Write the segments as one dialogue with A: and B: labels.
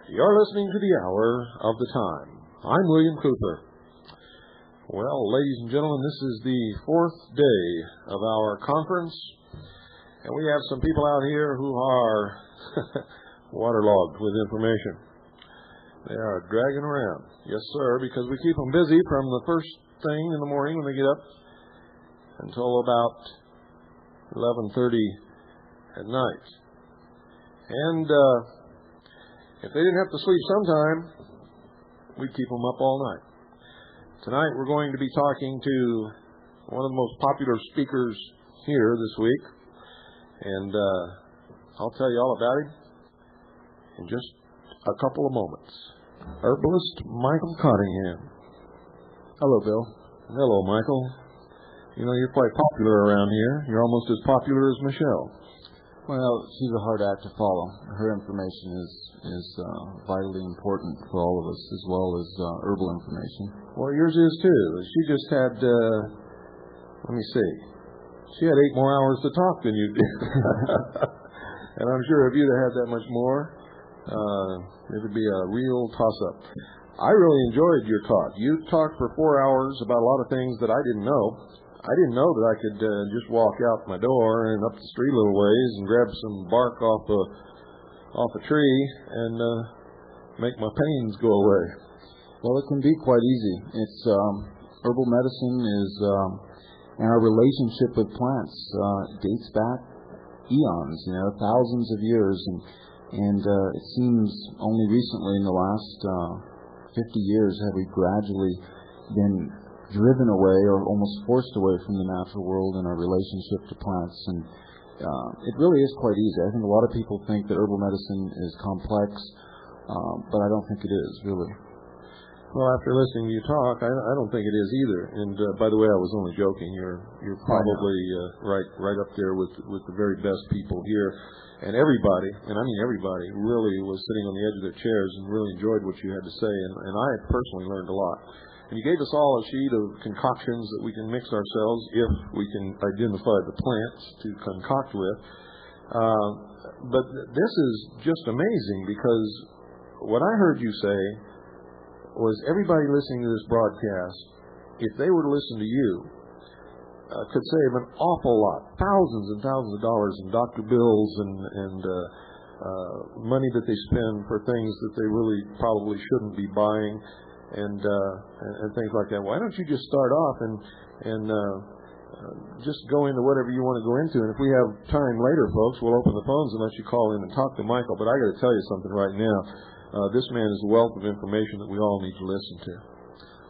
A: You're listening to the Hour of the Time. I'm William Cooper. Well, ladies and gentlemen, this is the fourth day of our conference, and we have some people out here who are waterlogged with information. They are dragging around. Yes, sir, because we keep them busy from the first thing in the morning when they get up until about 11:30 at night. And if they didn't have to sleep sometime, we'd keep them up all night. Tonight we're going to be talking to one of the most popular speakers here this week, and I'll tell you all about him in just a couple of moments. Herbalist Michael Cottingham.
B: Hello, Bill.
A: Hello, Michael. You know, you're quite popular around here. You're almost as popular as Michelle.
B: Well, she's a hard act to follow. Her information is vitally important for all of us, as well as herbal information.
A: Well, yours is too. She just had, let me see, she had 8 more hours to talk than you did. And I'm sure if you'd have had that much more, it would be a real toss-up. I really enjoyed your talk. You talked for 4 hours about a lot of things that I didn't know. I didn't know that I could just walk out my door and up the street a little ways and grab some bark off a tree and make my pains go away.
B: Well, it can be quite easy. It's herbal medicine is, and our relationship with plants dates back eons, thousands of years, and it seems only recently in the last 50 years have we gradually been driven away or almost forced away from the natural world and our relationship to plants. And it really is quite easy. I think a lot of people think that herbal medicine is complex, but I don't think it is, really.
A: Well, after listening to you talk, I don't think it is either. And by the way, I was only joking. You're probably right up there with the very best people here. And everybody, and I mean everybody, really was sitting on the edge of their chairs and really enjoyed what you had to say. And I personally learned a lot. And you gave us all a sheet of concoctions that we can mix ourselves if we can identify the plants to concoct with. But this is just amazing, because what I heard you say was everybody listening to this broadcast, if they were to listen to you, could save an awful lot, thousands and thousands of dollars in doctor bills and money that they spend for things that they really probably shouldn't be buying. And things like that. Why don't you just start off and just go into whatever you want to go into? And if we have time later, folks, we'll open the phones and let you call in and talk to Michael. But I got to tell you something right now. This man is a wealth of information that we all need to listen to.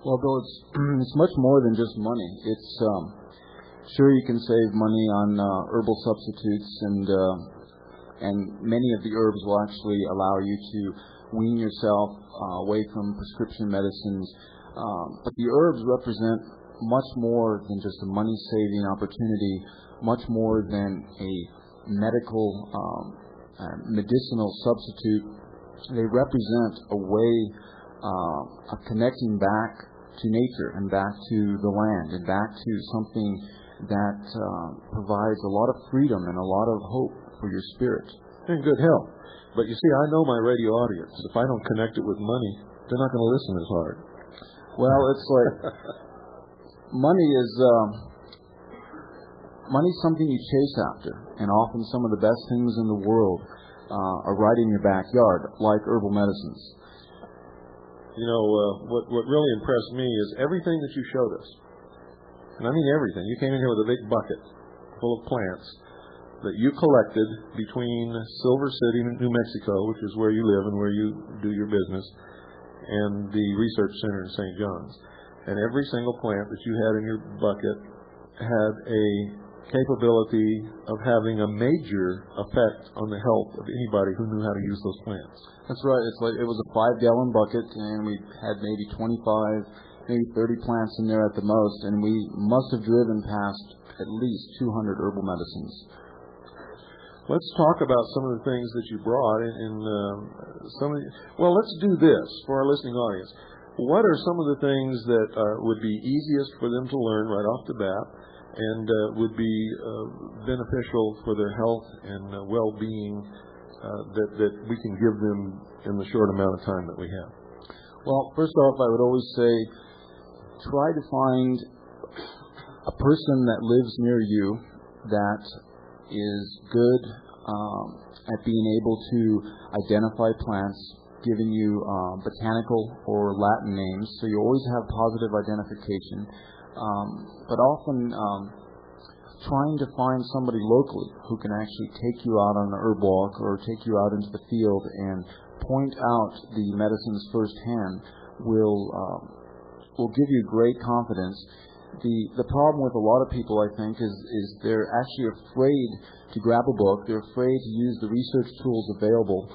B: Well, Bill, it's much more than just money. It's sure you can save money on herbal substitutes, and many of the herbs will actually allow you to wean yourself away from prescription medicines. But the herbs represent much more than just a money-saving opportunity, much more than a medical, medicinal substitute. They represent a way of connecting back to nature and back to the land and back to something that provides a lot of freedom and a lot of hope for your spirit.
A: And good health. But you see, I know my radio audience. If I don't connect it with money, they're not going to listen as hard.
B: Well, it's like money's something you chase after, and often some of the best things in the world are right in your backyard, like herbal medicines.
A: You know, what really impressed me is everything that you showed us. and I mean everything. You came in here with a big bucket full of plants that you collected between Silver City, New Mexico, which is where you live and where you do your business, and the research center in St. John's. And every single plant that you had in your bucket had a capability of having a major effect on the health of anybody who knew how to use those plants.
B: That's right. It's like it was a 5-gallon bucket, and we had maybe 25, maybe 30 plants in there at the most, and we must have driven past at least 200 herbal medicines.
A: Let's talk about some of the things that you brought in some of the, well, let's do this for our listening audience. What are some of the things that would be easiest for them to learn right off the bat and would be beneficial for their health and well-being that we can give them in the short amount of time that we have?
B: Well, first off, I would always say try to find a person that lives near you that is good at being able to identify plants, giving you botanical or Latin names, so you always have positive identification. But often trying to find somebody locally who can actually take you out on an herb walk or take you out into the field and point out the medicines firsthand will give you great confidence. The problem with a lot of people, I think, is they're actually afraid to grab a book. They're afraid to use the research tools available,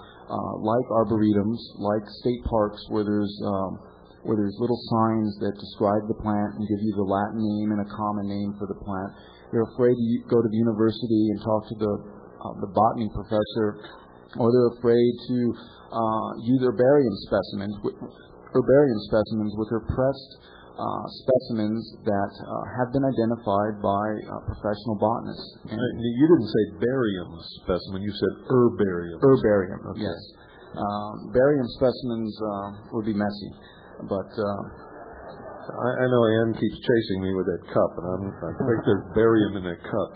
B: like arboretums, like state parks, where there's little signs that describe the plant and give you the Latin name and a common name for the plant. They're afraid to go to the university and talk to the botany professor, or they're afraid to use herbarium specimens which are pressed specimens that have been identified by professional botanists.
A: And you didn't say barium specimen, you said herbarium.
B: Herbarium,
A: okay.
B: Yes. Barium specimens would be messy, but
A: I know Ann keeps chasing me with that cup, and I think there's barium in that cup.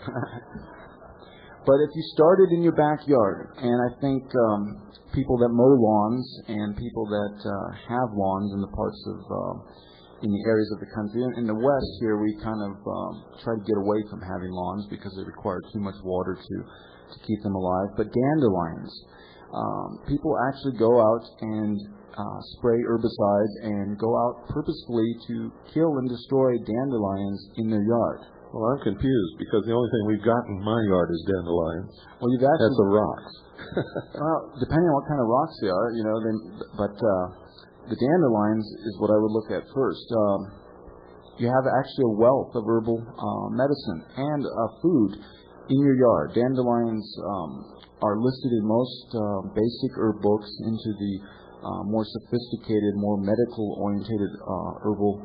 B: But if you started in your backyard, and I think people that mow lawns and people that have lawns in the parts of in the areas of the country. In the West here, we kind of try to get away from having lawns because they require too much water to keep them alive. But dandelions, people actually go out and spray herbicides and go out purposefully to kill and destroy dandelions in their yard.
A: Well, I'm confused because the only thing we've got in my yard is dandelions.
B: Well, you've actually...
A: That's the rocks.
B: Well, depending on what kind of rocks they are, but the dandelions is what I would look at first. You have actually a wealth of herbal medicine and food in your yard. Dandelions are listed in most basic herb books into the more sophisticated, more medical-oriented herbal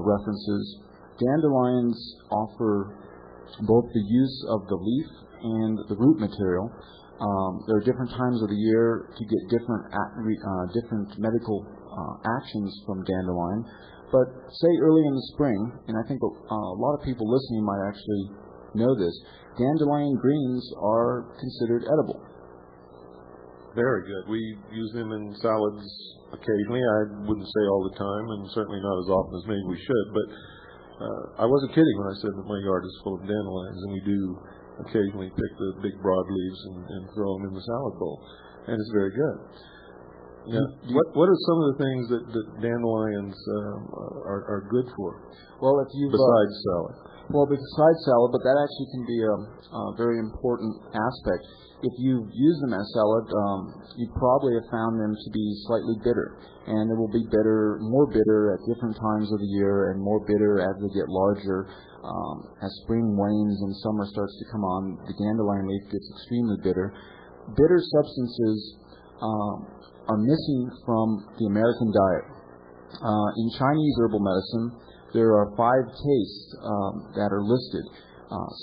B: references. Dandelions offer both the use of the leaf and the root material. There are different times of the year to get different medical actions from dandelion, but say early in the spring, and I think a lot of people listening might actually know this, dandelion greens are considered edible.
A: Very good. We use them in salads occasionally. I wouldn't say all the time, and certainly not as often as maybe we should, but I wasn't kidding when I said that my yard is full of dandelions, and we do occasionally pick the big broad leaves and throw them in the salad bowl, and it's very good. Now, what are some of the things that dandelions are good for?
B: Well, if you
A: besides salad.
B: Well, besides salad, but that actually can be a very important aspect. If you use them as salad, you probably have found them to be slightly bitter, and they will be more bitter at different times of the year, and more bitter as they get larger. As spring wanes and summer starts to come on, the dandelion leaf gets extremely bitter. Bitter substances are missing from the American diet. In Chinese herbal medicine, there are 5 tastes that are listed.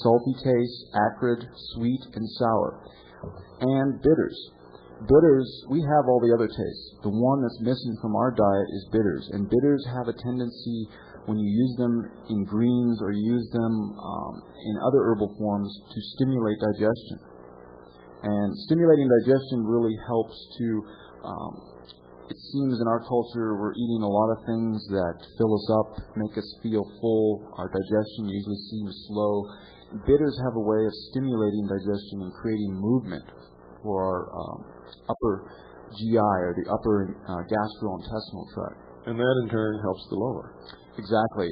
B: Salty taste, acrid, sweet, and sour. And bitters. Bitters, we have all the other tastes. The one that's missing from our diet is bitters. And bitters have a tendency, when you use them in greens or you use them in other herbal forms, to stimulate digestion. And stimulating digestion really helps to it seems in our culture we're eating a lot of things that fill us up, make us feel full. Our digestion usually seems slow. Bitters have a way of stimulating digestion and creating movement for our upper GI or the upper gastrointestinal tract.
A: And that in turn helps the lower.
B: Exactly.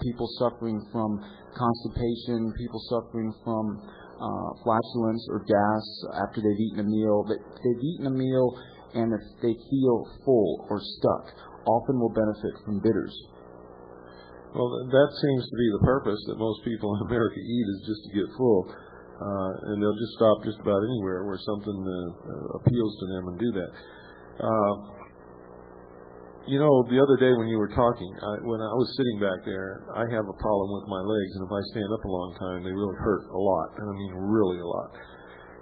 B: People suffering from constipation, people suffering from flatulence or gas after they've eaten a meal. They've eaten a meal and if they feel full or stuck, often will benefit from bitters.
A: Well, that seems to be the purpose that most people in America eat, is just to get full. And they'll just stop just about anywhere where something appeals to them and do that. The other day when you were talking, when I was sitting back there, I have a problem with my legs, and if I stand up a long time, they really hurt a lot, and I mean really a lot.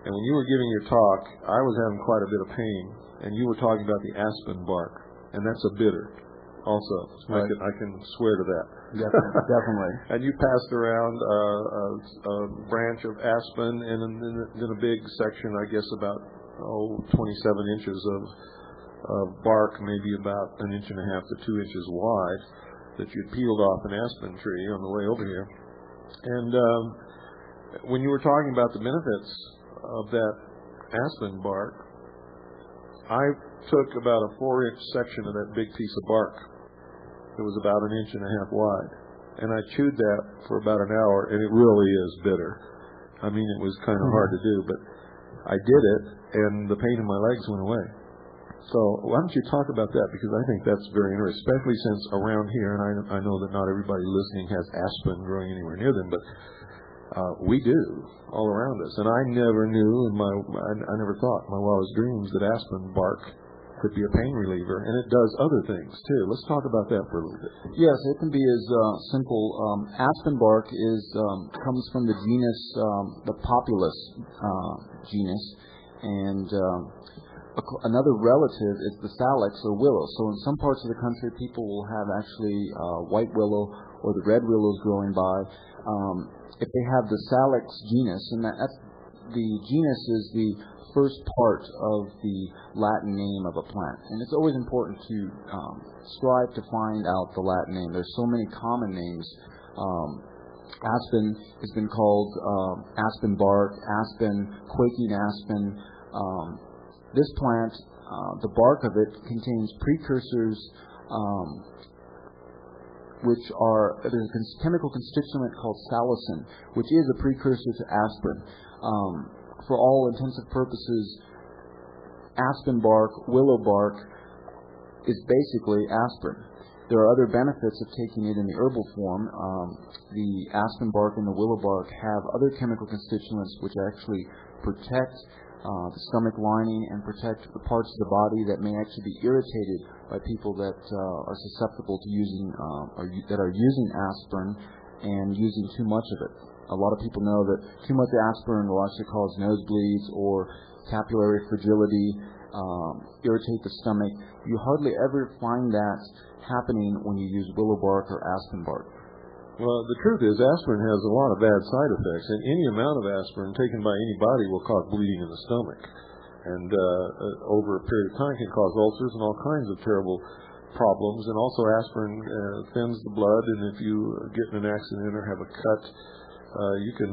A: And when you were giving your talk, I was having quite a bit of pain, and you were talking about the aspen bark, and that's a bitter also.
B: Right.
A: I can swear to that.
B: Definitely.
A: And you passed around a branch of aspen, and then a big section, I guess about 27 inches of bark, maybe about 1.5 to 2 inches wide, that you'd peeled off an aspen tree on the way over here. And when you were talking about the benefits of that aspen bark, I took about a 4-inch section of that big piece of bark. It was about 1.5 inches wide, and I chewed that for about an hour, and it really is bitter. I mean, it was kind of hard to do, but I did it, and the pain in my legs went away. So why don't you talk about that, because I think that's very interesting, especially since around here, and I know that not everybody listening has aspen growing anywhere near them, but we do all around us. And I never knew I never thought in my wildest dreams that aspen bark could be a pain reliever, and it does other things too. Let's talk about that for a little bit.
B: Yes, it can be as simple. Aspen bark comes from the genus, the Populus genus, and another relative is the salix or willow. So in some parts of the country, people will have actually white willow or the red willows growing by. If they have the salix genus, and that's the genus is the first part of the Latin name of a plant, and it's always important to strive to find out the Latin name. There's so many common names. Aspen has been called aspen bark, aspen, quaking aspen. This plant, the bark of it contains precursors, which are, there's a chemical constituent called salicin, which is a precursor to aspirin. For all intents and purposes, aspen bark, willow bark is basically aspirin. There are other benefits of taking it in the herbal form. The aspen bark and the willow bark have other chemical constituents which actually protect the stomach lining and protect the parts of the body that may actually be irritated by people that are susceptible to using that are using aspirin and using too much of it. A lot of people know that too much aspirin will actually cause nosebleeds or capillary fragility, irritate the stomach. You hardly ever find that happening when you use willow bark or aspen bark.
A: Well, the truth is aspirin has a lot of bad side effects, and any amount of aspirin taken by anybody will cause bleeding in the stomach. And over a period of time can cause ulcers and all kinds of terrible problems. And also aspirin thins the blood, and if you get in an accident or have a cut, you can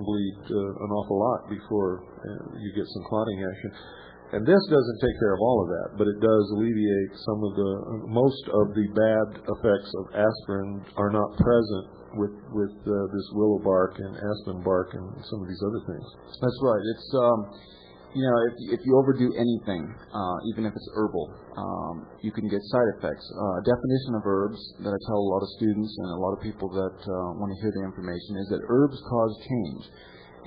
A: bleed an awful lot before you get some clotting action. And this doesn't take care of all of that, but it does alleviate most of the bad effects of aspirin are not present with this willow bark and aspen bark and some of these other things.
B: That's right. It's if you overdo anything, even if it's herbal, you can get side effects. Definition of herbs that I tell a lot of students and a lot of people that want to hear the information is that herbs cause change.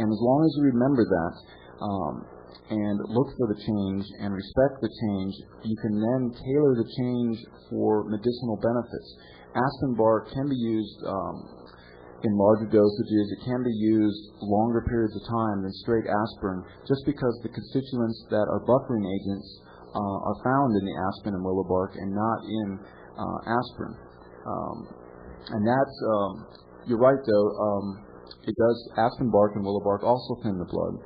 B: And as long as you remember that and look for the change and respect the change, you can then tailor the change for medicinal benefits. Aspen bark can be used in larger dosages. It can be used longer periods of time than straight aspirin, just because the constituents that are buffering agents are found in the aspen and willow bark and not in aspirin. And that's, you're right though, it does, aspen bark and willow bark also thin the blood.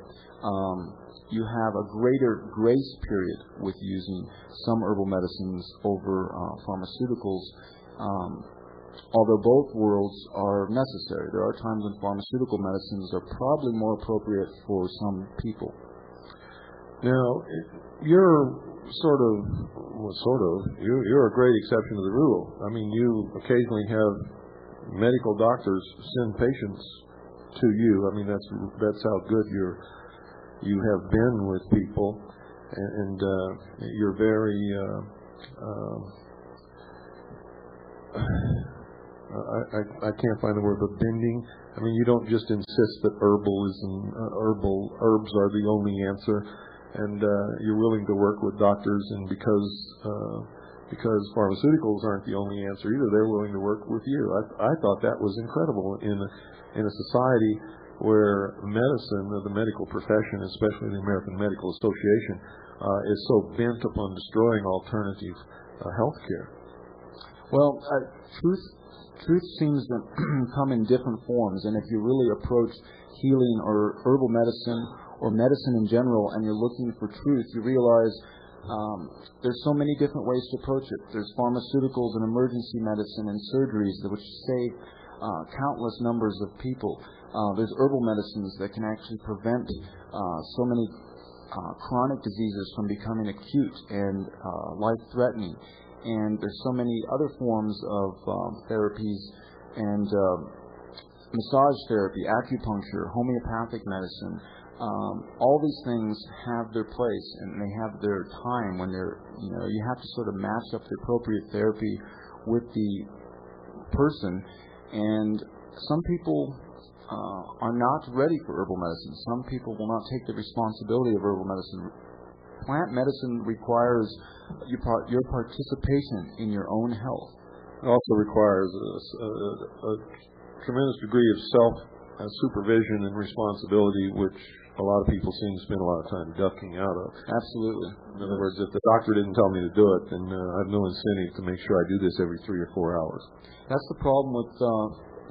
B: you have a greater grace period with using some herbal medicines over pharmaceuticals. Although both worlds are necessary, there are times when pharmaceutical medicines are probably more appropriate for some people.
A: Now, you're you're a great exception to the rule. I mean, you occasionally have medical doctors send patients to you. I mean, that's how good you have been with people, and you're very. I can't find the word, but bending. I mean, you don't just insist that herbs are the only answer, and you're willing to work with doctors, and because pharmaceuticals aren't the only answer either, they're willing to work with you. I thought that was incredible in a society where medicine, the medical profession, especially the American Medical Association, is so bent upon destroying alternative health care.
B: Well, truth seems to come in different forms, and if you really approach healing or herbal medicine or medicine in general and you're looking for truth, you realize there's so many different ways to approach it. There's pharmaceuticals and emergency medicine and surgeries which save countless numbers of people. There's herbal medicines that can actually prevent so many chronic diseases from becoming acute and life-threatening. And there's so many other forms of therapies and massage therapy, acupuncture, homeopathic medicine. All these things have their place and they have their time when you have to sort of match up the appropriate therapy with the person. And some people are not ready for herbal medicine. Some people will not take the responsibility of herbal medicine. Plant medicine requires your participation in your own health.
A: It also requires a tremendous degree of self-supervision and responsibility, which a lot of people seem to spend a lot of time ducking out of.
B: Absolutely.
A: In other words, if the doctor didn't tell me to do it, then I have no incentive to make sure I do this every 3 or 4 hours.
B: That's the problem with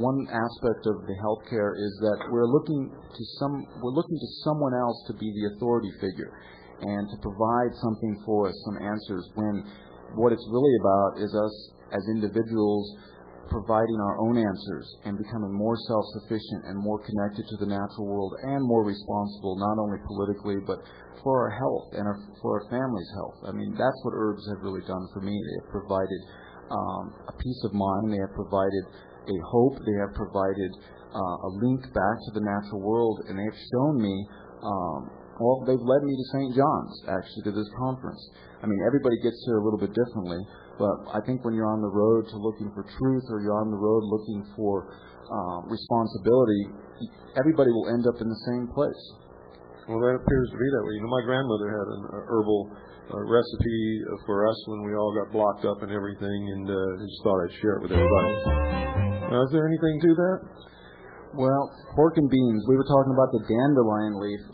B: one aspect of the healthcare is that we're looking to someone else to be the authority figure and to provide something for us, some answers, when what it's really about is us as individuals providing our own answers and becoming more self-sufficient and more connected to the natural world and more responsible, not only politically, but for our health and for our family's health. I mean, that's what herbs have really done for me. They have provided a peace of mind. They have provided a hope. They have provided a link back to the natural world, and they have shown me they've led me to St. John's, actually, to this conference. I mean, everybody gets here a little bit differently, but I think when you're on the road to looking for truth or you're on the road looking for responsibility, everybody will end up in the same place.
A: Well, that appears to be that way. You know, my grandmother had an herbal recipe for us when we all got blocked up and everything, and I just thought I'd share it with everybody. Is there anything to that?
B: Well, pork and beans. We were talking about the dandelion leaf.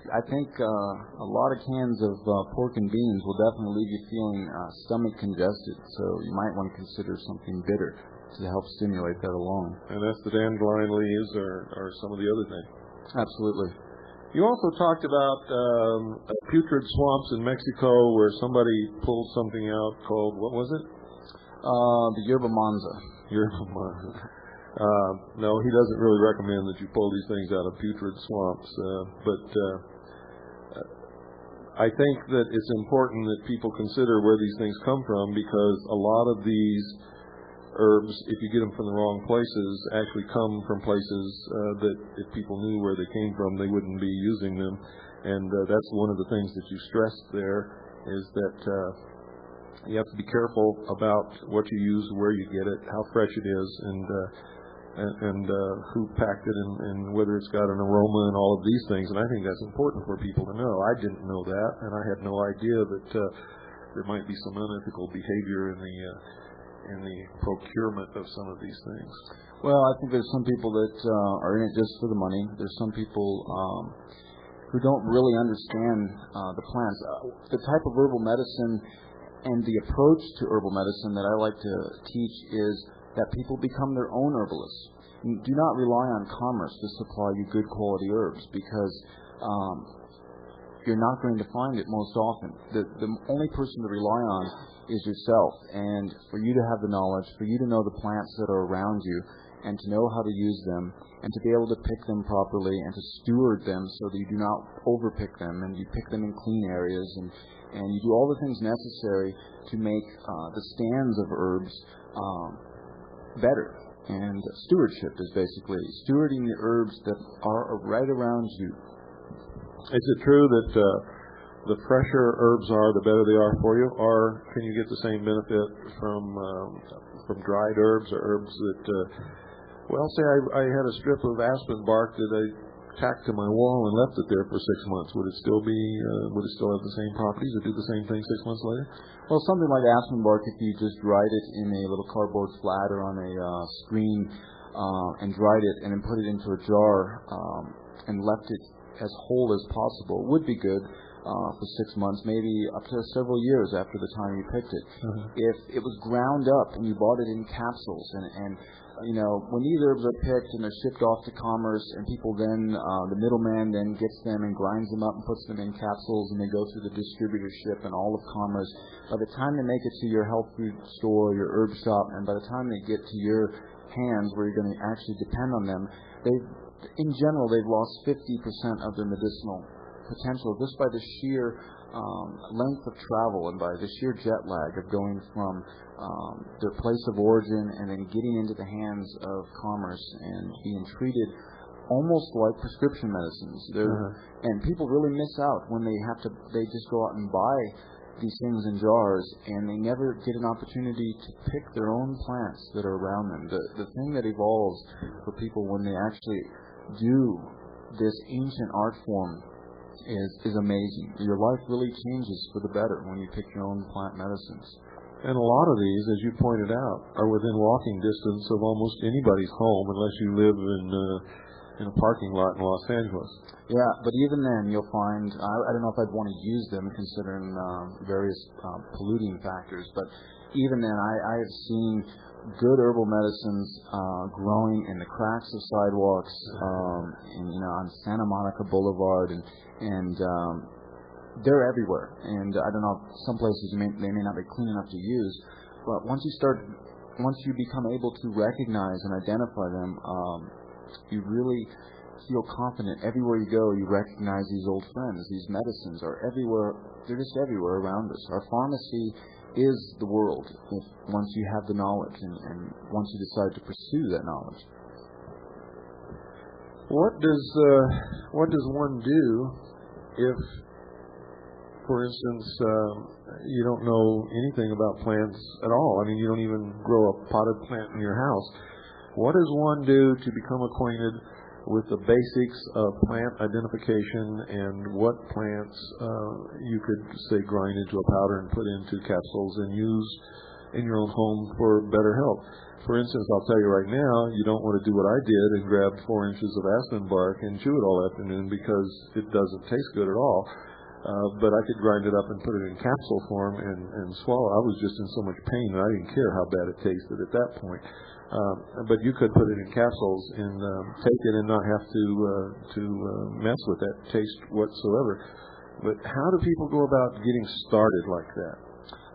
B: I think a lot of cans of pork and beans will definitely leave you feeling stomach congested, so you might want to consider something bitter to help stimulate that along.
A: And that's the dandelion leaves or some of the other things?
B: Absolutely.
A: You also talked about putrid swamps in Mexico where somebody pulled something out called, what was it?
B: The yerba manza.
A: Yerba manza. No, he doesn't really recommend that you pull these things out of putrid swamps, but I think that it's important that people consider where these things come from, because a lot of these herbs, if you get them from the wrong places, actually come from places that if people knew where they came from, they wouldn't be using them. And that's one of the things that you stressed there, is that you have to be careful about what you use, where you get it, how fresh it is, and who packed it, and whether it's got an aroma and all of these things. And I think that's important for people to know. I didn't know that, and I had no idea that there might be some unethical behavior in the procurement of some of these things.
B: Well, I think there's some people that are in it just for the money. There's some people who don't really understand the plants. The type of herbal medicine and the approach to herbal medicine that I like to teach is that people become their own herbalists. Do not rely on commerce to supply you good quality herbs, because you're not going to find it most often. The only person to rely on is yourself, and for you to have the knowledge, for you to know the plants that are around you, and to know how to use them, and to be able to pick them properly, and to steward them so that you do not overpick them, and you pick them in clean areas, and you do all the things necessary to make the stands of herbs better. And stewardship is basically stewarding the herbs that are right around you.
A: Is it true that the fresher herbs are, the better they are for you, or can you get the same benefit from dried herbs or herbs that, well, say I had a strip of aspen bark that I tacked to my wall and left it there for 6 months. Would it still have the same properties or do the same thing 6 months later?
B: Well, something like aspen bark, if you just dried it in a little cardboard flat or on a screen and dried it and then put it into a jar and left it as whole as possible, would be good for 6 months, maybe up to several years after the time you picked it. If it was ground up and you bought it in capsules and you know, when these herbs are picked and they're shipped off to commerce, and people then, the middleman then gets them and grinds them up and puts them in capsules, and they go through the distributorship and all of commerce. By the time they make it to your health food store, your herb shop, and by the time they get to your hands where you're going to actually depend on them, in general, they've lost 50% of their medicinal potential just by the sheer length of travel and by the sheer jet lag of going from their place of origin and then getting into the hands of commerce and being treated almost like prescription medicines. And people really miss out when they just go out and buy these things in jars and they never get an opportunity to pick their own plants that are around them. The thing that evolves for people when they actually do this ancient art form is amazing. Your life really changes for the better when you pick your own plant medicines.
A: And a lot of these, as you pointed out, are within walking distance of almost anybody's home unless you live in a parking lot in Los Angeles.
B: Yeah, but even then you'll find, I don't know if I'd want to use them considering various polluting factors, but even then I have seen good herbal medicines growing in the cracks of sidewalks on Santa Monica Boulevard, and they're everywhere. And I don't know, some places they may not be clean enough to use, but once you become able to recognize and identify them, you really feel confident. Everywhere you go, you recognize these old friends. These medicines are everywhere. They're just everywhere around us. Our pharmacy is the world once you have the knowledge and once you decide to pursue that knowledge.
A: What does one do if, for instance, you don't know anything about plants at all? I mean, you don't even grow a potted plant in your house. What does one do to become acquainted with the basics of plant identification and what plants you could, say, grind into a powder and put into capsules and use in your own home for better health? For instance, I'll tell you right now, you don't want to do what I did and grab 4 inches of aspen bark and chew it all afternoon because it doesn't taste good at all. But I could grind it up and put it in capsule form and swallow. I was just in so much pain that I didn't care how bad it tasted at that point. But you could put it in capsules and take it and not have to mess with that taste whatsoever. But how do people go about getting started like that?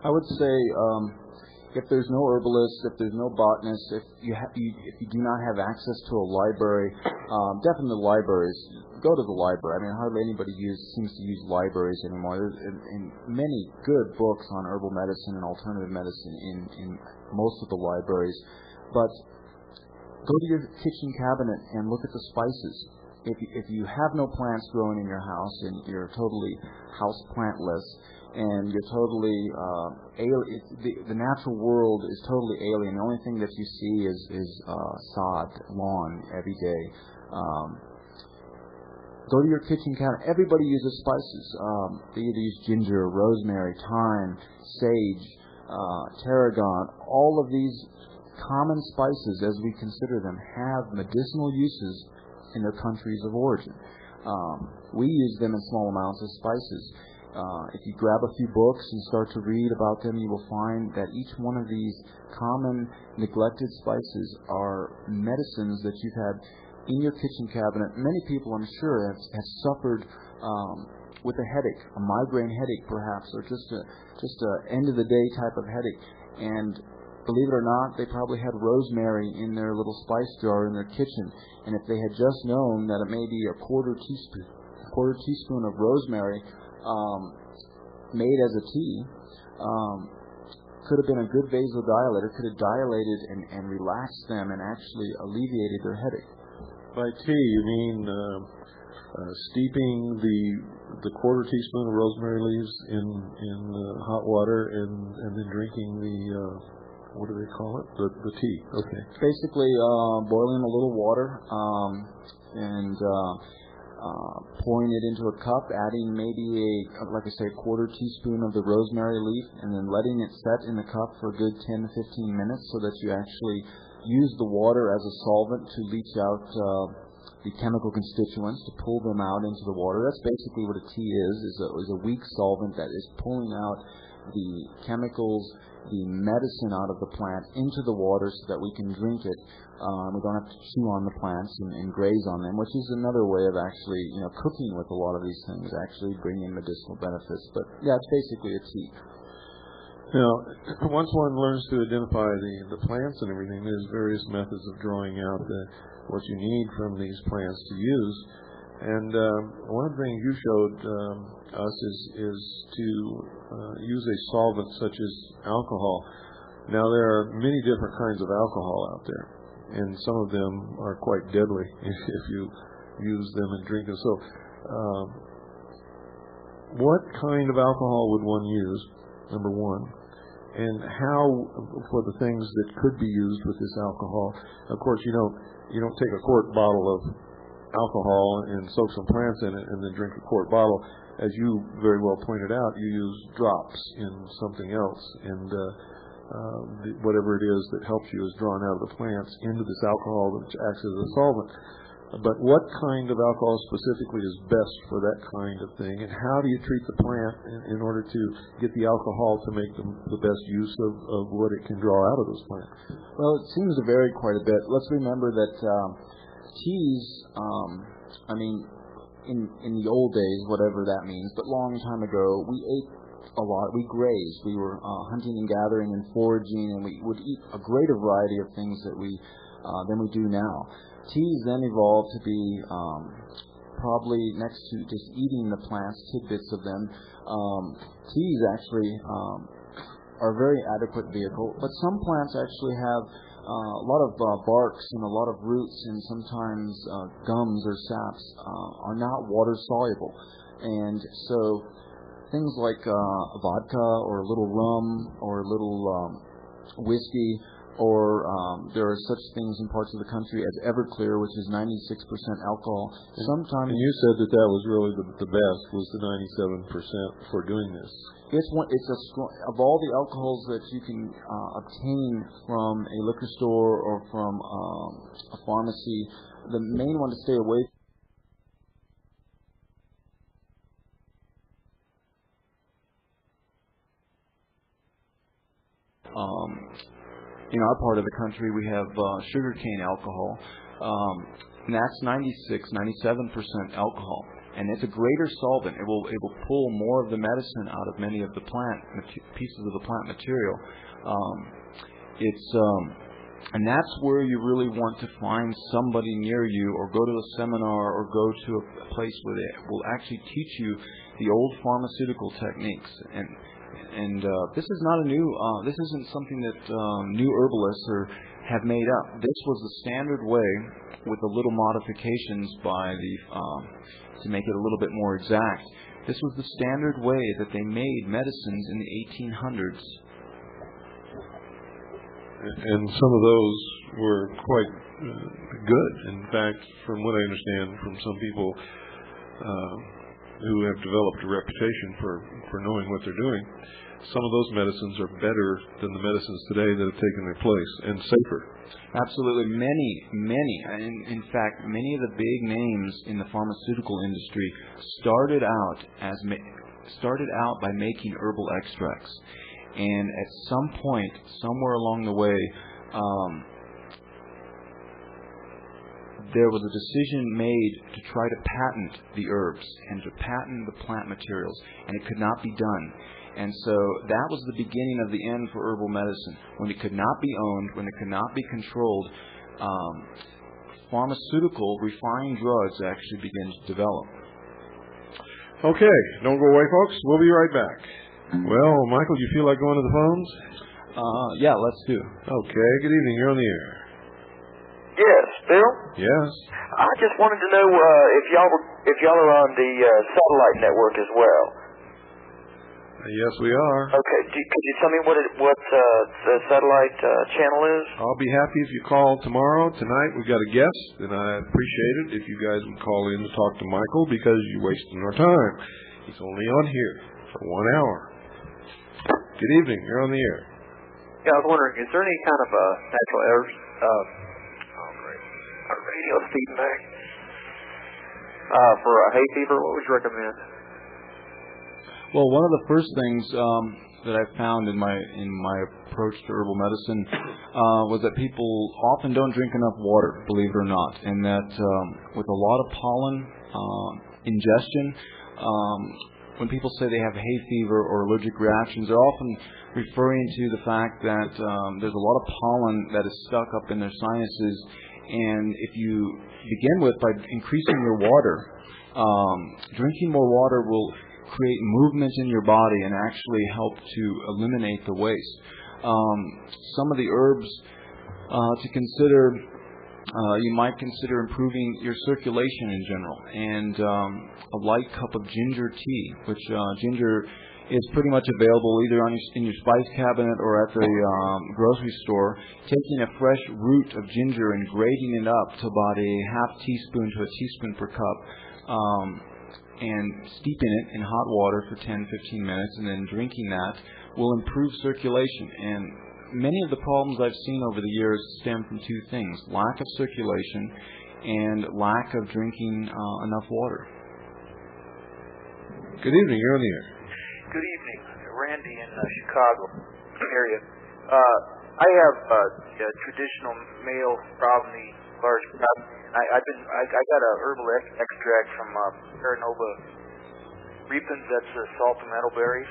B: I would say if there's no herbalist, if there's no botanist, if you do not have access to a library, definitely libraries. Go to the library. I mean, hardly anybody seems to use libraries anymore. There's many good books on herbal medicine and alternative medicine in most of the libraries. But go to your kitchen cabinet and look at the spices. If you have no plants growing in your house and you're totally house plantless and you're totally the natural world is totally alien. The only thing that you see is sod, lawn every day. Go to your kitchen cabinet. Everybody uses spices. They either use ginger, rosemary, thyme, sage, tarragon. All of these common spices, as we consider them, have medicinal uses in their countries of origin. We use them in small amounts as spices. If you grab a few books and start to read about them, you will find that each one of these common neglected spices are medicines that you've had in your kitchen cabinet. Many people, I'm sure, have suffered with a headache, a migraine headache perhaps, or just a end of the day type of headache. And believe it or not, they probably had rosemary in their little spice jar in their kitchen. And if they had just known that it may be a quarter teaspoon of rosemary made as a tea, could have been a good vasodilator, could have dilated and relaxed them and actually alleviated their headache.
A: By tea, you mean steeping the quarter teaspoon of rosemary leaves in hot water and then drinking the what do they call it? The tea. Okay.
B: Basically, boiling a little water and pouring it into a cup, adding maybe like I say, a quarter teaspoon of the rosemary leaf, and then letting it set in the cup for a good 10 to 15 minutes so that you actually use the water as a solvent to leach out the chemical constituents, to pull them out into the water. That's basically what a tea is a weak solvent that is pulling out the chemicals, the medicine out of the plant into the water so that we can drink it. We don't have to chew on the plants and graze on them, which is another way of actually, cooking with a lot of these things, actually bringing medicinal benefits. But yeah, it's basically a tea.
A: Now, once one learns to identify the plants and everything, there's various methods of drawing out what you need from these plants to use. And one of the things you showed us is to use a solvent such as alcohol. Now, there are many different kinds of alcohol out there, and some of them are quite deadly if you use them and drink them. So, what kind of alcohol would one use, number one? And how, for the things that could be used with this alcohol? Of course, you don't take a quart bottle of alcohol and soak some plants in it and then drink a quart bottle. As you very well pointed out, you use drops in something else, and whatever it is that helps you is drawn out of the plants into this alcohol, which acts as a solvent. But what kind of alcohol specifically is best for that kind of thing, and how do you treat the plant in order to get the alcohol to make the best use of what it can draw out of those plants?
B: Well, it seems to vary quite a bit. Let's remember that teas, in the old days, whatever that means, but long time ago, we ate a lot. We grazed. We were hunting and gathering and foraging, and we would eat a greater variety of things than we do now. Teas then evolved to be probably next to just eating the plants, tidbits of them. Teas actually are a very adequate vehicle, but some plants actually have a lot of barks and a lot of roots, and sometimes gums or saps are not water soluble. And so things like vodka or a little rum or a little whiskey, or there are such things in parts of the country as Everclear, which is 96% alcohol. Sometimes,
A: and you said that was really the best, was the 97% for doing this.
B: It's of all the alcohols that you can obtain from a liquor store or from a pharmacy, the main one to stay away from. In our part of the country, we have sugarcane alcohol, and that's 97% alcohol, and it's a greater solvent. It will pull more of the medicine out of many of the pieces of the plant material. And that's where you really want to find somebody near you, or go to a seminar, or go to a place where they will actually teach you the old pharmaceutical techniques. And this is not this isn't something that new herbalists have made up. This was the standard way, with a little modifications to make it a little bit more exact. This was the standard way that they made medicines in the 1800s.
A: And some of those were quite good. In fact, from what I understand from some people who have developed a reputation for knowing what they're doing, some of those medicines are better than the medicines today that have taken their place, and safer.
B: Absolutely. Many. In fact, many of the big names in the pharmaceutical industry started out by making herbal extracts. And at some point, somewhere along the way, there was a decision made to try to patent the herbs and to patent the plant materials, and it could not be done. And so that was the beginning of the end for herbal medicine. When it could not be owned, when it could not be controlled, pharmaceutical refined drugs actually began to develop.
A: Okay, don't go away, folks. We'll be right back. Well, Michael, you feel like going to the phones?
B: Yeah, let's do.
A: Okay, good evening. You're on the air.
C: Yes, Bill?
A: Yes.
C: I just wanted to know if y'all are on the satellite network as well.
A: Yes, we are.
C: Okay, could you tell me what the satellite channel is?
A: I'll be happy if you call tomorrow. Tonight we've got a guest, and I appreciate it if you guys would call in to talk to Michael, because you're wasting our time. He's only on here for 1 hour. Good evening. You're on the air.
C: Yeah, I was wondering, is there any kind of natural herbs? Radio feedback for hay fever? What would you recommend?
B: Well, one of the first things that I found in my approach to herbal medicine was that people often don't drink enough water, believe it or not, and that with a lot of pollen ingestion, when people say they have hay fever or allergic reactions, they're often referring to the fact that there's a lot of pollen that is stuck up in their sinuses, and if you begin with by increasing your water, drinking more water will create movement in your body and actually help to eliminate the waste. Some of the herbs to consider, you might consider improving your circulation in general, and a light cup of ginger tea, which ginger is pretty much available either in your spice cabinet or at the grocery store. Taking a fresh root of ginger and grating it up to about a half teaspoon to a teaspoon per cup, and steeping it in hot water for 10-15 minutes, and then drinking that will improve circulation. And many of the problems I've seen over the years stem from two things: lack of circulation and lack of drinking enough water.
A: Good evening. You're on the air.
C: Good evening. Randy in Chicago area. I have a traditional male Romney large crop. I got a herbal extract from Paranova repens. That's salt palmetto berries.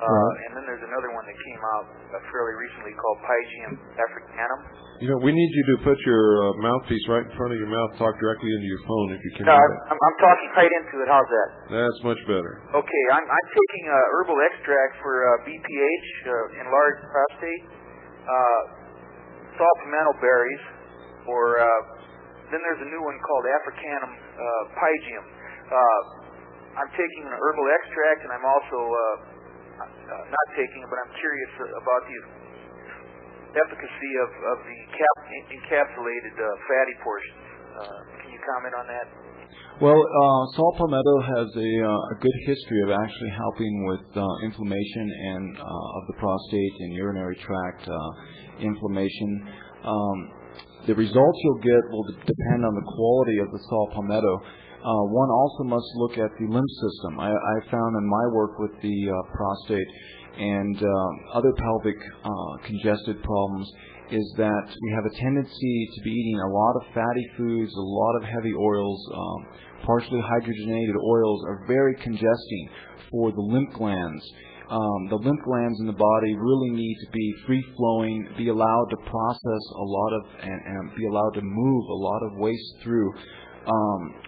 C: And then there's another one that came out fairly recently called Pygium africanum.
A: You know, we need you to put your mouthpiece right in front of your mouth, talk directly into your phone if you can.
C: No, I'm talking right into it. How's that?
A: That's much better.
C: Okay, I'm taking herbal extract for BPH, enlarged prostate, salt palmetto berries, or then there's a new one called Africanum Pygium. I'm taking an herbal extract, and I'm also not taking it, but I'm curious about the efficacy of the encapsulated fatty portions. Can you comment on that?
B: Well, salt palmetto has a good history of actually helping with inflammation and of the prostate and urinary tract inflammation. The results you'll get will depend on the quality of the salt palmetto. One also must look at the lymph system. I found in my work with the prostate and other pelvic congested problems is that we have a tendency to be eating a lot of fatty foods, a lot of heavy oils. Partially hydrogenated oils are very congesting for the lymph glands. The lymph glands in the body really need to be free-flowing, be allowed to process a lot of, and be allowed to move a lot of waste through.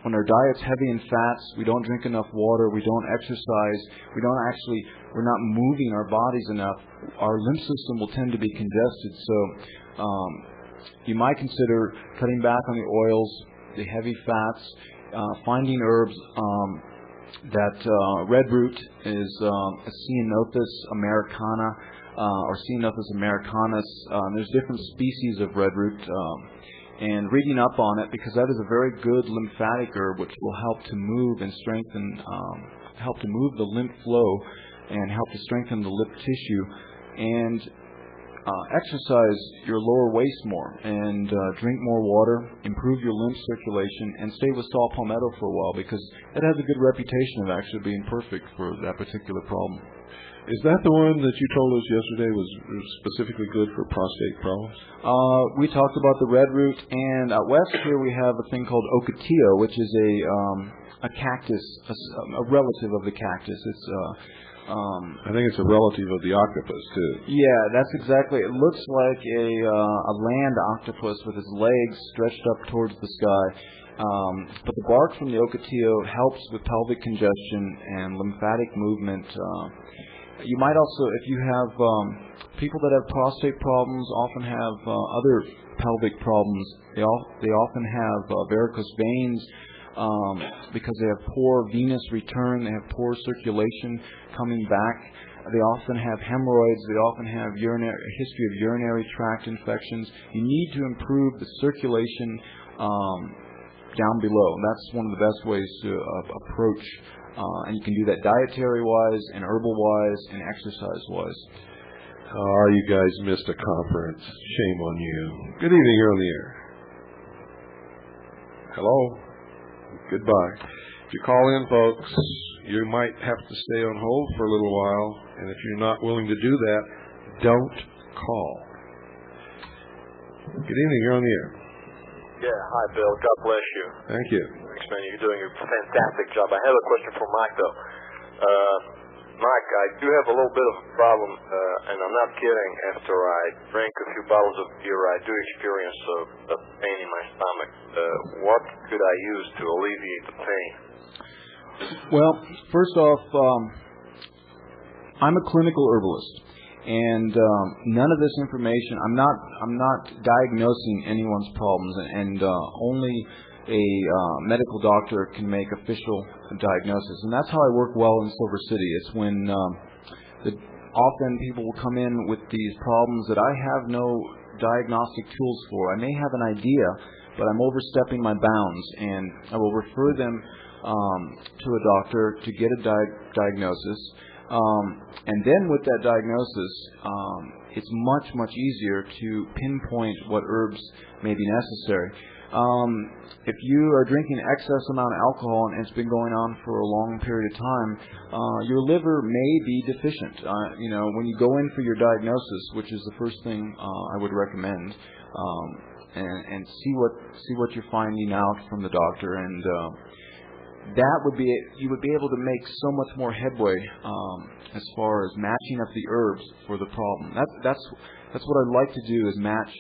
B: When our diet's heavy in fats, we don't drink enough water, we don't exercise, we're not moving our bodies enough, our lymph system will tend to be congested. So you might consider cutting back on the oils, the heavy fats, finding herbs. That red root is Ceanothus americana or Ceanothus americanus. There's different species of red root, and reading up on it, because that is a very good lymphatic herb which will help to move and strengthen, help to move the lymph flow and help to strengthen the lymph tissue, and exercise your lower waist more, and drink more water, improve your lymph circulation, and stay with salt palmetto for a while, because it has a good reputation of actually being perfect for that particular problem.
A: Is that the one that you told us yesterday was specifically good for prostate problems?
B: We talked about the red root, and out west here we have a thing called ocotillo, which is a cactus, a relative of the cactus. It's
A: I think it's a relative of the octopus too.
B: Yeah, that's exactly. It looks like a land octopus with its legs stretched up towards the sky. But the bark from the ocotillo helps with pelvic congestion and lymphatic movement. You might also, if you have people that have prostate problems, often have other pelvic problems. They often have varicose veins. Because they have poor venous return, they have poor circulation coming back. They often have hemorrhoids. They often have a history of urinary tract infections. You need to improve the circulation down below. That's one of the best ways to approach, and you can do that dietary-wise and herbal-wise and exercise-wise.
A: Oh, you guys missed a conference. Shame on you. Good evening, you're on the air. Hello? Goodbye. If you call in, folks, you might have to stay on hold for a little while, and if you're not willing to do that, don't call. Good evening, you're on the air.
D: Yeah, hi, Bill. God bless you.
A: Thank you.
D: Thanks, man. You're doing a fantastic job. I have a question for Mike, though. Mike, I do have a little bit of a problem, and I'm not kidding. After I drink a few bottles of beer, I do experience a pain in my stomach. What could I use to alleviate the pain?
B: Well, first off, I'm a clinical herbalist, and none of this information. I'm not diagnosing anyone's problems, and only a medical doctor can make official diagnosis, and that's how I work well in Silver City. It's when often people will come in with these problems that I have no diagnostic tools for. I may have an idea, but I'm overstepping my bounds, and I will refer them to a doctor to get a diagnosis. And then with that diagnosis, it's much easier to pinpoint what herbs may be necessary. If you are drinking excess amount of alcohol and it's been going on for a long period of time, your liver may be deficient. When you go in for your diagnosis, which is the first thing I would recommend, and see what you're finding out from the doctor, and you would be able to make so much more headway as far as matching up the herbs for the problem. That's what I'd like to do, is match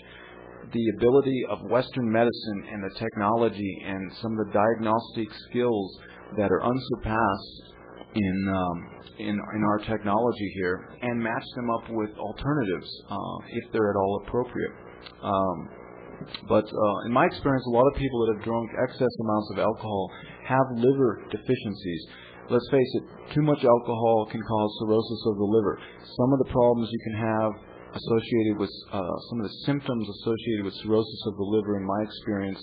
B: the ability of Western medicine and the technology and some of the diagnostic skills that are unsurpassed in our technology here, and match them up with alternatives if they're at all appropriate. But in my experience, a lot of people that have drunk excess amounts of alcohol have liver deficiencies. Let's face it, too much alcohol can cause cirrhosis of the liver. Some of the problems you can have associated with some of the symptoms associated with cirrhosis of the liver, in my experience,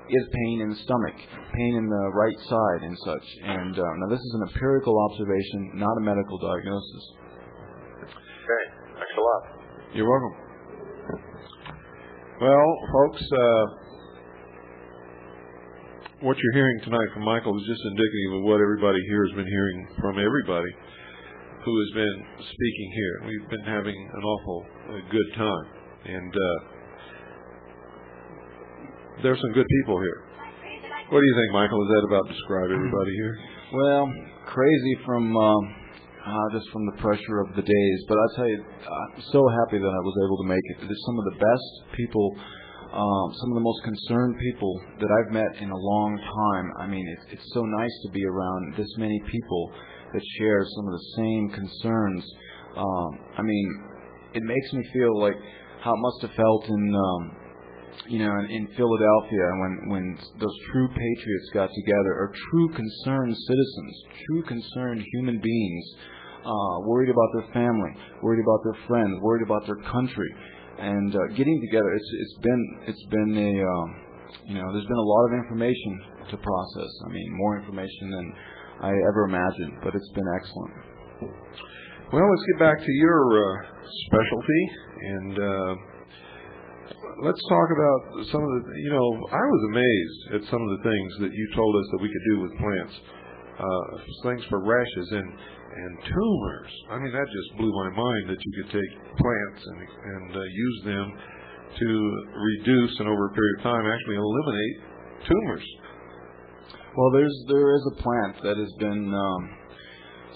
B: is pain in the stomach, pain in the right side and such. And now this is an empirical observation, not a medical diagnosis.
D: Okay, thanks a lot.
A: You're welcome. Well, folks, what you're hearing tonight from Michael is just indicative of what everybody here has been hearing from everybody who has been speaking here. We've been having an awful good time, and there's some good people here. What do you think, Michael? Does that about describe everybody here?
B: Well, crazy from just from the pressure of the days, but I'll tell you, I'm so happy that I was able to make it. There's some of the best people, some of the most concerned people that I've met in a long time. I mean, it's so nice to be around this many people that share some of the same concerns. I mean, it makes me feel like how it must have felt in Philadelphia when those true patriots got together, or true concerned citizens, true concerned human beings, worried about their family, worried about their friends, worried about their country, and getting together. It's been there's been a lot of information to process. I mean, more information than I ever imagined, but it's been excellent.
A: Well, let's get back to your specialty, and let's talk about some of the, I was amazed at some of the things that you told us that we could do with plants, things for rashes, and and tumors. I mean, that just blew my mind that you could take plants and use them to reduce and over a period of time actually eliminate tumors.
B: Well, there is a plant that has been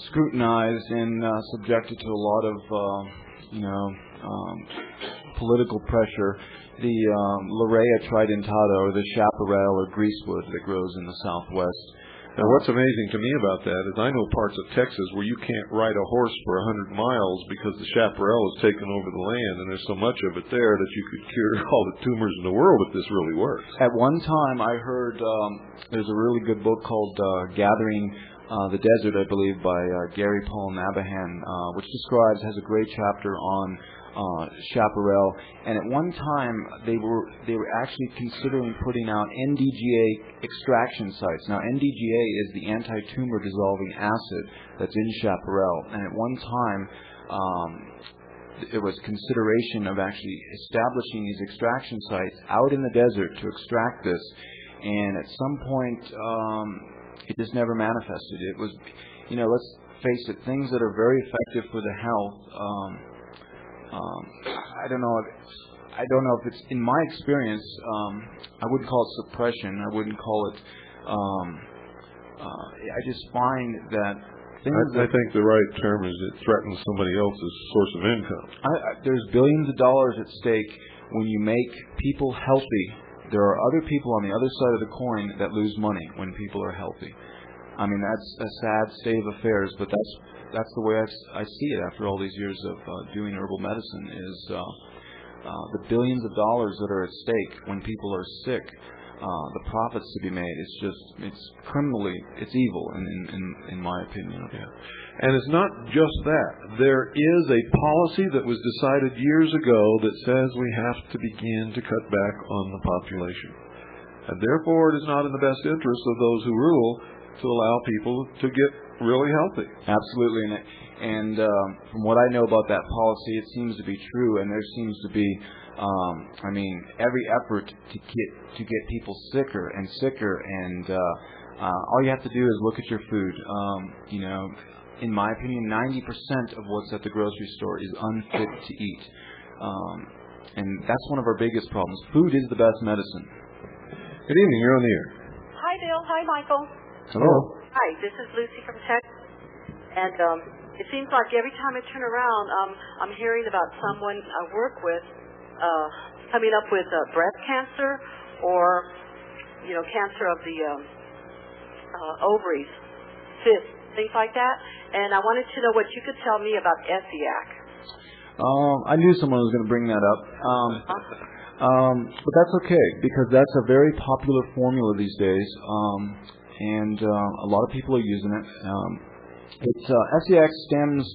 B: scrutinized and subjected to a lot of political pressure. The Laurea tridentata, or the chaparral or greasewood that grows in the Southwest.
A: Now, what's amazing to me about that is I know parts of Texas where you can't ride a horse for 100 miles because the chaparral has taken over the land, and there's so much of it there that you could cure all the tumors in the world if this really works.
B: At one time, I heard there's a really good book called Gathering the Desert, I believe, by Gary Paul Nabahan, which has a great chapter on chaparral, and at one time they were actually considering putting out NDGA extraction sites. Now, NDGA is the anti-tumor dissolving acid that's in chaparral, and at one time there was consideration of actually establishing these extraction sites out in the desert to extract this, and at some point it just never manifested. It was, let's face it, things that are very effective for the health. I don't know if it's, in my experience, I wouldn't call it suppression. I wouldn't call it. I just find that things.
A: I think the right term is it threatens somebody else's source of income.
B: There's billions of dollars at stake when you make people healthy. There are other people on the other side of the coin that lose money when people are healthy. I mean, that's a sad state of affairs, but that's the way I see it after all these years of doing herbal medicine, is the billions of dollars that are at stake when people are sick, the profits to be made. It's criminally, it's evil in my opinion.
A: Yeah. And it's not just that. There is a policy that was decided years ago that says we have to begin to cut back on the population. And therefore it is not in the best interest of those who rule to allow people to get really healthy.
B: Absolutely, and from what I know about that policy, it seems to be true, and there seems to be, every effort to get people sicker and sicker, and all you have to do is look at your food. In my opinion, 90% of what's at the grocery store is unfit to eat, and that's one of our biggest problems. Food is the best medicine.
A: Good evening, you're on the air.
E: Hi, Bill. Hi, Michael.
A: Hello.
E: Hi, this is Lucy from Texas, and it seems like every time I turn around, I'm hearing about someone I work with coming up with breast cancer or, cancer of the ovaries, cysts, things like that. And I wanted to know what you could tell me about SEAC.
B: I knew someone was going to bring that up. But that's okay, because that's a very popular formula these days. And a lot of people are using it. SEAC stems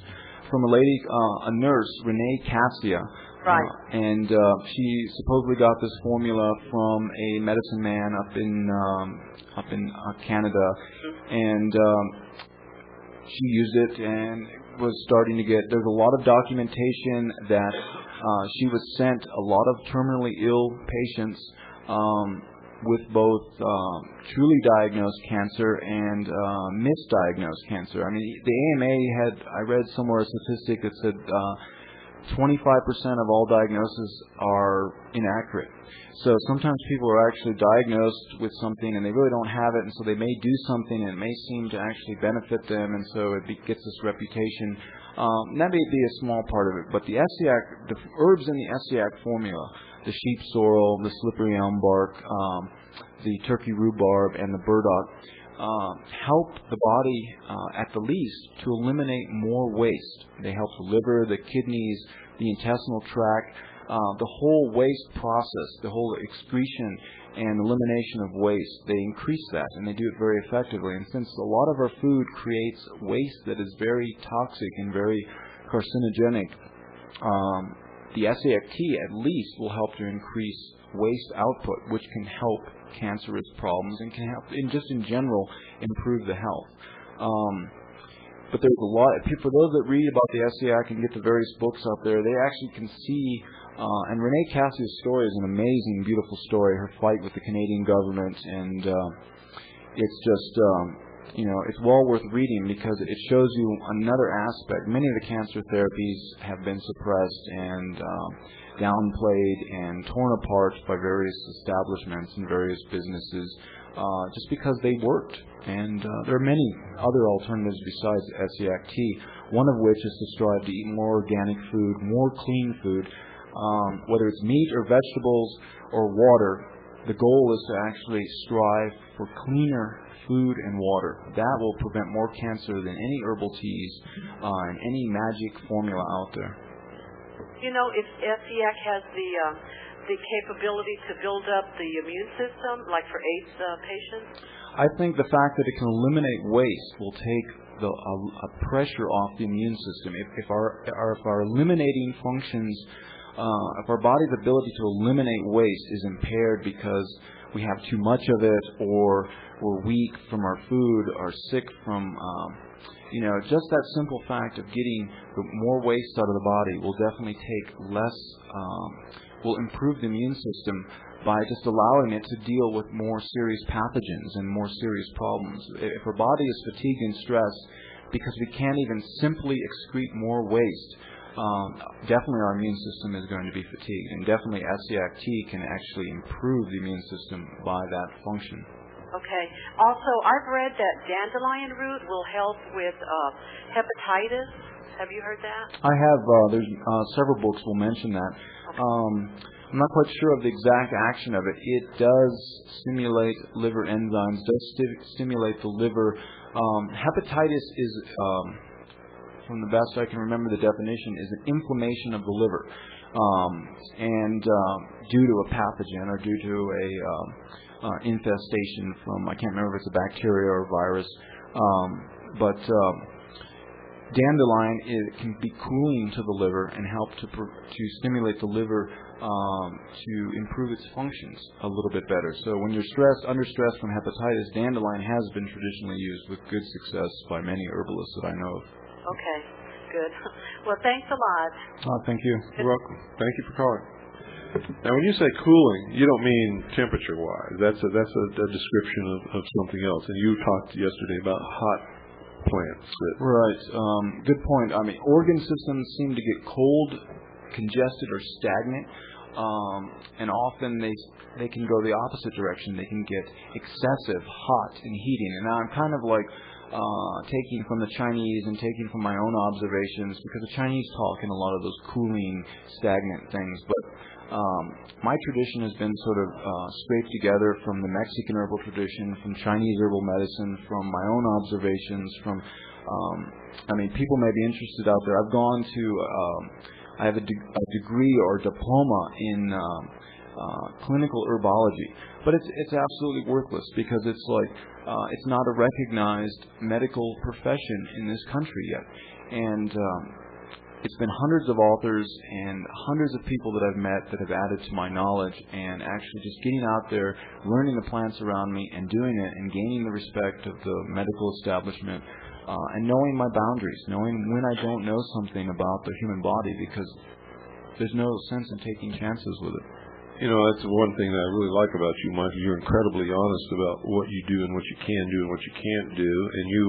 B: from a lady, a nurse, Renee Cassia.
E: Right.
B: And she supposedly got this formula from a medicine man up in Canada, and she used it and was starting to get. There's a lot of documentation that she was sent a lot of terminally ill patients with both truly diagnosed cancer and misdiagnosed cancer. I mean, the AMA I read somewhere a statistic that said 25% of all diagnoses are inaccurate. So sometimes people are actually diagnosed with something and they really don't have it, and so they may do something and it may seem to actually benefit them, and so it gets this reputation. That may be a small part of it, but the herbs in the SEAC formula, the sheep sorrel, the slippery elm bark, the turkey rhubarb, and the burdock, help the body, at the least, to eliminate more waste. They help the liver, the kidneys, the intestinal tract, the whole waste process, the whole excretion and elimination of waste. They increase that, and they do it very effectively. And since a lot of our food creates waste that is very toxic and very carcinogenic, the SEAC tea at least will help to increase waste output, which can help cancerous problems and can help, just in general, improve the health. But there's a lot, for those that read about the SEAC and get the various books out there, they actually can see, and Renee Cassia's story is an amazing, beautiful story, her fight with the Canadian government, and it's just, it's well worth reading because it shows you another aspect. Many of the cancer therapies have been suppressed and downplayed and torn apart by various establishments and various businesses just because they worked. And there are many other alternatives besides SEACT, one of which is to strive to eat more organic food, more clean food, whether it's meat or vegetables or water. The goal is to actually strive for cleaner food and water. That will prevent more cancer than any herbal teas and any magic formula out there.
E: If SEAC has the capability to build up the immune system, like for AIDS patients?
B: I think the fact that it can eliminate waste will take a pressure off the immune system. If our eliminating functions, if our body's ability to eliminate waste is impaired because we have too much of it, or we're weak from our food, or sick from, just that simple fact of getting more waste out of the body will definitely take less, will improve the immune system by just allowing it to deal with more serious pathogens and more serious problems. If our body is fatigued and stressed because we can't even simply excrete more waste, definitely our immune system is going to be fatigued, and definitely SEACT can actually improve the immune system by that function.
E: Okay. Also, I've read that dandelion root will help with hepatitis. Have you heard that?
B: I have. There's several books will mention that. Okay. I'm not quite sure of the exact action of it. It does stimulate liver enzymes, does stimulate the liver. Hepatitis is, from the best I can remember the definition, is an inflammation of the liver, and due to a pathogen or due to a infestation from, I can't remember if it's a bacteria or a virus, but dandelion can be cooling to the liver and help to stimulate the liver to improve its functions a little bit better. So when you're under stress from hepatitis, dandelion has been traditionally used with good success by many herbalists that I know of.
E: Okay, good. Well, thanks a lot.
B: Thank you.
A: You're welcome. Thank you for calling. Now, when you say cooling, you don't mean temperature-wise. That's a description of something else. And you talked yesterday about hot plants.
B: Right. Good point. I mean, organ systems seem to get cold, congested, or stagnant, and often they can go the opposite direction. They can get excessive, hot, and heating. And I'm kind of like taking from the Chinese and taking from my own observations, because the Chinese talk in a lot of those cooling, stagnant things. But my tradition has been sort of scraped together from the Mexican herbal tradition, from Chinese herbal medicine, from my own observations, from, people may be interested out there. I've gone to, I have a degree or diploma in clinical herbology, but it's absolutely worthless because it's like, it's not a recognized medical profession in this country yet. And it's been hundreds of authors and hundreds of people that I've met that have added to my knowledge, and actually just getting out there, learning the plants around me and doing it and gaining the respect of the medical establishment, and knowing my boundaries, knowing when I don't know something about the human body, because there's no sense in taking chances with it.
A: That's one thing that I really like about you, Mike. You're incredibly honest about what you do and what you can do and what you can't do, and you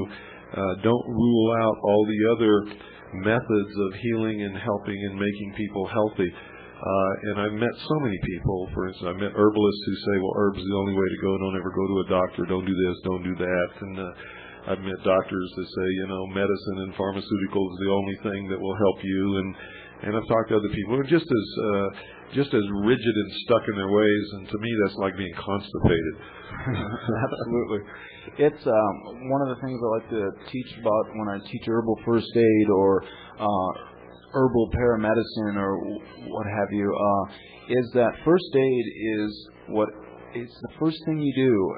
A: don't rule out all the other methods of healing and helping and making people healthy. And I've met so many people. For instance, I've met herbalists who say, well, herbs is the only way to go. Don't ever go to a doctor. Don't do this. Don't do that. And I've met doctors that say, medicine and pharmaceuticals is the only thing that will help you. And I've talked to other people who are just as rigid and stuck in their ways. And to me, that's like being constipated.
B: Absolutely. It's one of the things I like to teach about when I teach herbal first aid or herbal paramedicine or what have you, is that first aid is it's the first thing you do,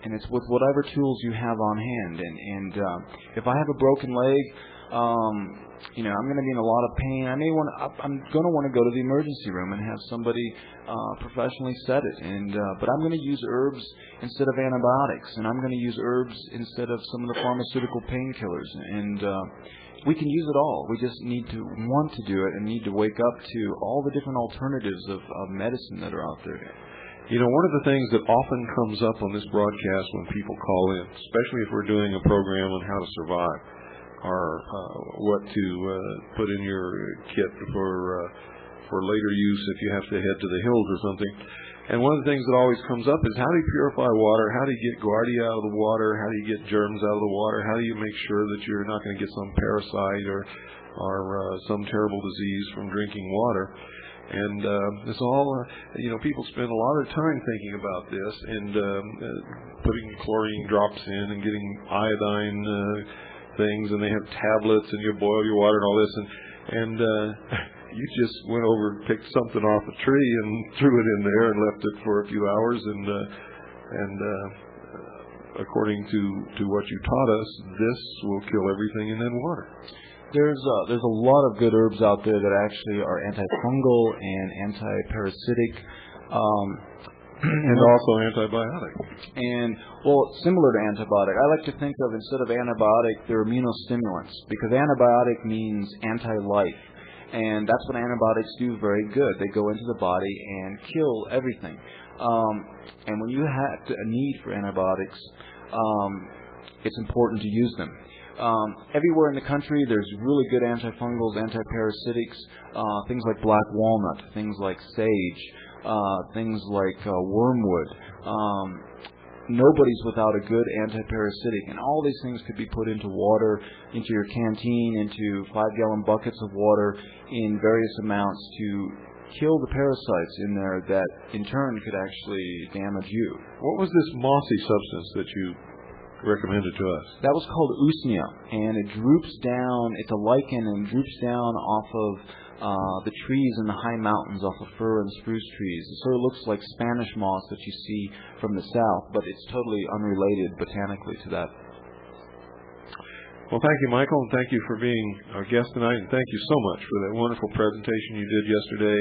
B: and it's with whatever tools you have on hand. And if I have a broken leg, I'm going to be in a lot of pain. I'm going to want to go to the emergency room and have somebody professionally set it. But I'm going to use herbs instead of antibiotics, and I'm going to use herbs instead of some of the pharmaceutical painkillers. And we can use it all. We just need to want to do it and need to wake up to all the different alternatives of medicine that are out there.
A: One of the things that often comes up on this broadcast when people call in, especially if we're doing a program on how to survive, are what to put in your kit for later use if you have to head to the hills or something. And one of the things that always comes up is, how do you purify water? How do you get Guardia out of the water? How do you get germs out of the water? How do you make sure that you're not going to get some parasite or some terrible disease from drinking water? And it's all, people spend a lot of time thinking about this and putting chlorine drops in and getting iodine things, and they have tablets, and you boil your water and all this, and you just went over and picked something off a tree and threw it in there and left it for a few hours, and according to what you taught us, this will kill everything in that water.
B: There's a lot of good herbs out there that actually are antifungal and anti-parasitic,
A: and also antibiotic.
B: And similar to antibiotic, I like to think of, instead of antibiotic, they're immunostimulants, because antibiotic means anti-life, and that's what antibiotics do very good. They go into the body and kill everything. And when you have a need for antibiotics, it's important to use them. Everywhere in the country, there's really good antifungals, antiparasitics, things like black walnut, things like sage, things like wormwood. Nobody's without a good antiparasitic, and all these things could be put into water, into your canteen, into 5-gallon buckets of water in various amounts to kill the parasites in there that in turn could actually damage you.
A: What was this mossy substance that you recommended to us?
B: That was called usnea, and it droops down, it's a lichen, and droops down off of the trees in the high mountains, off of fir and spruce trees. It sort of looks like Spanish moss that you see from the south, but it's totally unrelated botanically to that.
A: Well, thank you, Michael, and thank you for being our guest tonight, and thank you so much for that wonderful presentation you did yesterday,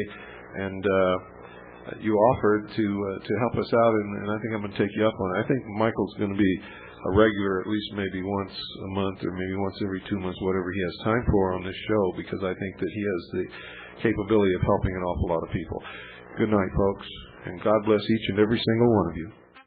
A: and you offered to help us out, and I think I'm going to take you up on it. I think Michael's going to be a regular, at least maybe once a month or maybe once every 2 months, whatever he has time for on this show, because I think that he has the capability of helping an awful lot of people. Good night, folks, and God bless each and every single one of you.